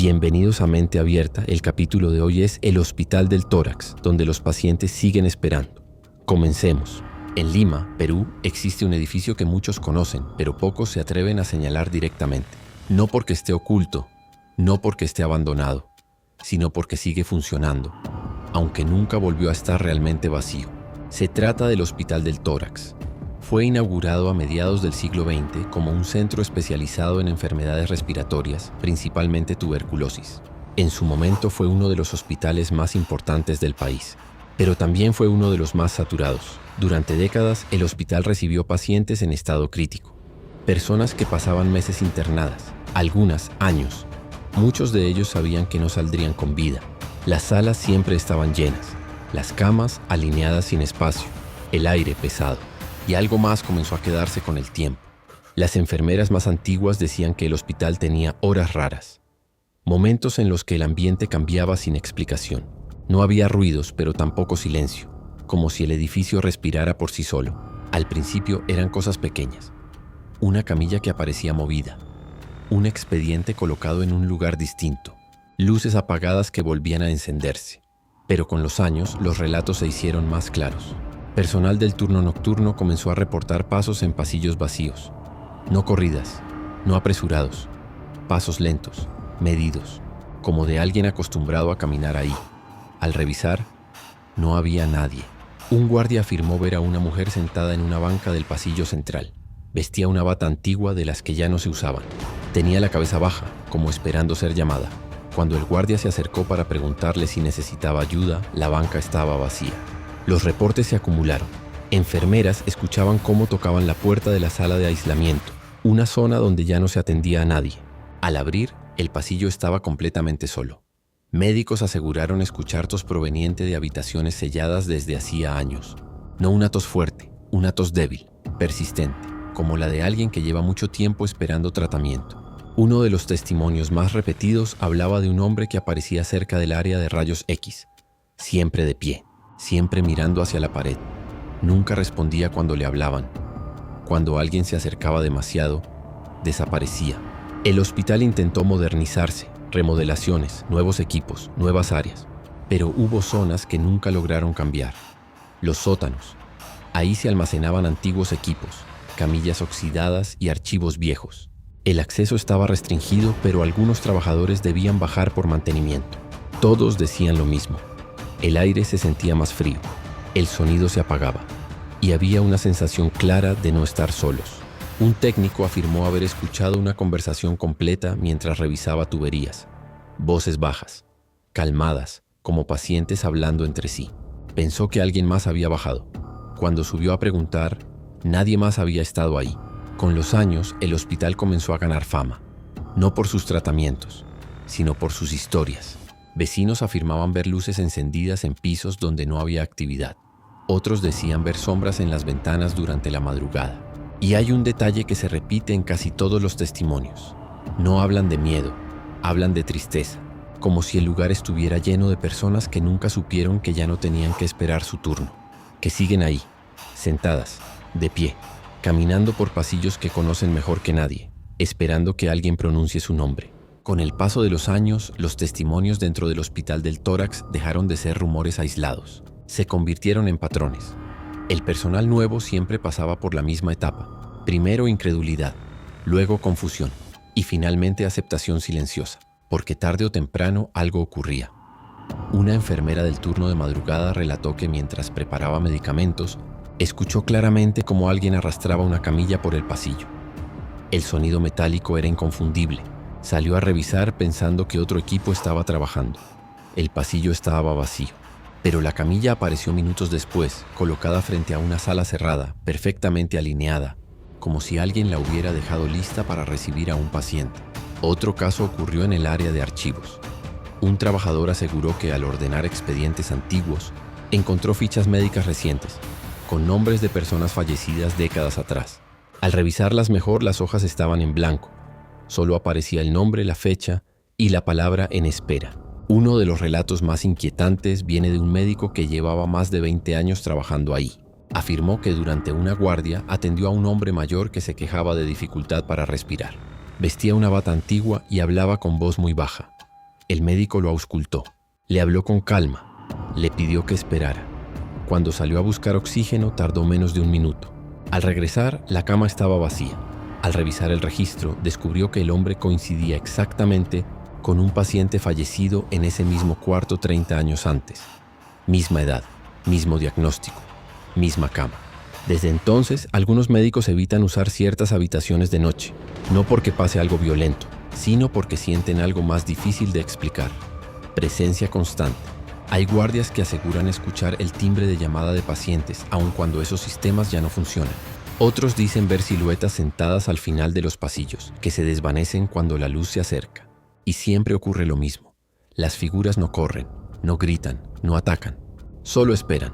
Bienvenidos a Mente Abierta. El capítulo de hoy es el Hospital del Tórax, donde los pacientes siguen esperando. Comencemos. En Lima, Perú, existe un edificio que muchos conocen, pero pocos se atreven a señalar directamente. No porque esté oculto, no porque esté abandonado, sino porque sigue funcionando, aunque nunca volvió a estar realmente vacío. Se trata del Hospital del Tórax. Fue inaugurado a mediados del siglo XX como un centro especializado en enfermedades respiratorias, principalmente tuberculosis. En su momento fue uno de los hospitales más importantes del país, pero también fue uno de los más saturados. Durante décadas, el hospital recibió pacientes en estado crítico, personas que pasaban meses internadas, algunas años. Muchos de ellos sabían que no saldrían con vida. Las salas siempre estaban llenas, las camas alineadas sin espacio, el aire pesado. Y algo más comenzó a quedarse con el tiempo. Las enfermeras más antiguas decían que el hospital tenía horas raras, momentos en los que el ambiente cambiaba sin explicación. No había ruidos, pero tampoco silencio, como si el edificio respirara por sí solo. Al principio eran cosas pequeñas, una camilla que aparecía movida, un expediente colocado en un lugar distinto, luces apagadas que volvían a encenderse. Pero con los años, los relatos se hicieron más claros. Personal del turno nocturno comenzó a reportar pasos en pasillos vacíos. No corridas, no apresurados, pasos lentos, medidos, como de alguien acostumbrado a caminar ahí. Al revisar, no había nadie. Un guardia afirmó ver a una mujer sentada en una banca del pasillo central. Vestía una bata antigua de las que ya no se usaban. Tenía la cabeza baja, como esperando ser llamada. Cuando el guardia se acercó para preguntarle si necesitaba ayuda, la banca estaba vacía. Los reportes se acumularon. Enfermeras escuchaban cómo tocaban la puerta de la sala de aislamiento, una zona donde ya no se atendía a nadie. Al abrir, el pasillo estaba completamente solo. Médicos aseguraron escuchar tos proveniente de habitaciones selladas desde hacía años. No una tos fuerte, una tos débil, persistente, como la de alguien que lleva mucho tiempo esperando tratamiento. Uno de los testimonios más repetidos hablaba de un hombre que aparecía cerca del área de rayos X, siempre de pie, siempre mirando hacia la pared. Nunca respondía cuando le hablaban. Cuando alguien se acercaba demasiado, desaparecía. El hospital intentó modernizarse, remodelaciones, nuevos equipos, nuevas áreas, pero hubo zonas que nunca lograron cambiar. Los sótanos. Ahí se almacenaban antiguos equipos, camillas oxidadas y archivos viejos. El acceso estaba restringido, pero algunos trabajadores debían bajar por mantenimiento. Todos decían lo mismo. El aire se sentía más frío, el sonido se apagaba y había una sensación clara de no estar solos. Un técnico afirmó haber escuchado una conversación completa mientras revisaba tuberías. Voces bajas, calmadas, como pacientes hablando entre sí. Pensó que alguien más había bajado. Cuando subió a preguntar, nadie más había estado ahí. Con los años, el hospital comenzó a ganar fama, no por sus tratamientos, sino por sus historias. Vecinos afirmaban ver luces encendidas en pisos donde no había actividad. Otros decían ver sombras en las ventanas durante la madrugada. Y hay un detalle que se repite en casi todos los testimonios. No hablan de miedo, hablan de tristeza, como si el lugar estuviera lleno de personas que nunca supieron que ya no tenían que esperar su turno, que siguen ahí, sentadas, de pie, caminando por pasillos que conocen mejor que nadie, esperando que alguien pronuncie su nombre. Con el paso de los años, los testimonios dentro del Hospital del Tórax dejaron de ser rumores aislados. Se convirtieron en patrones. El personal nuevo siempre pasaba por la misma etapa. Primero incredulidad, luego confusión y finalmente aceptación silenciosa, porque tarde o temprano algo ocurría. Una enfermera del turno de madrugada relató que mientras preparaba medicamentos, escuchó claramente cómo alguien arrastraba una camilla por el pasillo. El sonido metálico era inconfundible. Salió a revisar pensando que otro equipo estaba trabajando. El pasillo estaba vacío, pero la camilla apareció minutos después, colocada frente a una sala cerrada, perfectamente alineada, como si alguien la hubiera dejado lista para recibir a un paciente. Otro caso ocurrió en el área de archivos. Un trabajador aseguró que al ordenar expedientes antiguos, encontró fichas médicas recientes, con nombres de personas fallecidas décadas atrás. Al revisarlas mejor, las hojas estaban en blanco. Solo aparecía el nombre, la fecha y la palabra en espera. Uno de los relatos más inquietantes viene de un médico que llevaba más de 20 años trabajando ahí. Afirmó que durante una guardia atendió a un hombre mayor que se quejaba de dificultad para respirar. Vestía una bata antigua y hablaba con voz muy baja. El médico lo auscultó. Le habló con calma. Le pidió que esperara. Cuando salió a buscar oxígeno, tardó menos de 1 minuto. Al regresar, la cama estaba vacía. Al revisar el registro, descubrió que el hombre coincidía exactamente con un paciente fallecido en ese mismo cuarto 30 años antes. Misma edad, mismo diagnóstico, misma cama. Desde entonces, algunos médicos evitan usar ciertas habitaciones de noche, no porque pase algo violento, sino porque sienten algo más difícil de explicar. Presencia constante. Hay guardias que aseguran escuchar el timbre de llamada de pacientes, aun cuando esos sistemas ya no funcionan. Otros dicen ver siluetas sentadas al final de los pasillos, que se desvanecen cuando la luz se acerca. Y siempre ocurre lo mismo. Las figuras no corren, no gritan, no atacan, solo esperan.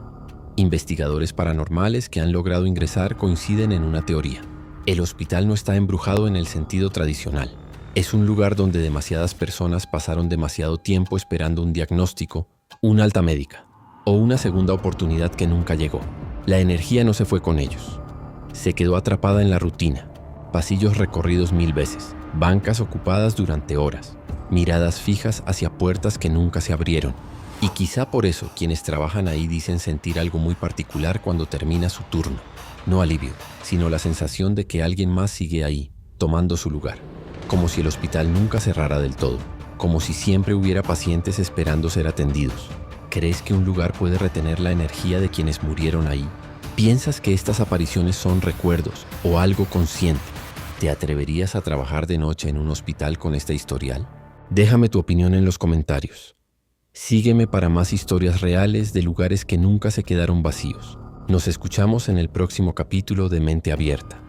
Investigadores paranormales que han logrado ingresar coinciden en una teoría. El hospital no está embrujado en el sentido tradicional. Es un lugar donde demasiadas personas pasaron demasiado tiempo esperando un diagnóstico, una alta médica o una segunda oportunidad que nunca llegó. La energía no se fue con ellos. Se quedó atrapada en la rutina. Pasillos recorridos 1000 veces, bancas ocupadas durante horas, miradas fijas hacia puertas que nunca se abrieron. Y quizá por eso quienes trabajan ahí dicen sentir algo muy particular cuando termina su turno. No alivio, sino la sensación de que alguien más sigue ahí, tomando su lugar. Como si el hospital nunca cerrara del todo. Como si siempre hubiera pacientes esperando ser atendidos. ¿Crees que un lugar puede retener la energía de quienes murieron ahí? ¿Piensas que estas apariciones son recuerdos o algo consciente? ¿Te atreverías a trabajar de noche en un hospital con este historial? Déjame tu opinión en los comentarios. Sígueme para más historias reales de lugares que nunca se quedaron vacíos. Nos escuchamos en el próximo capítulo de Mente Abierta.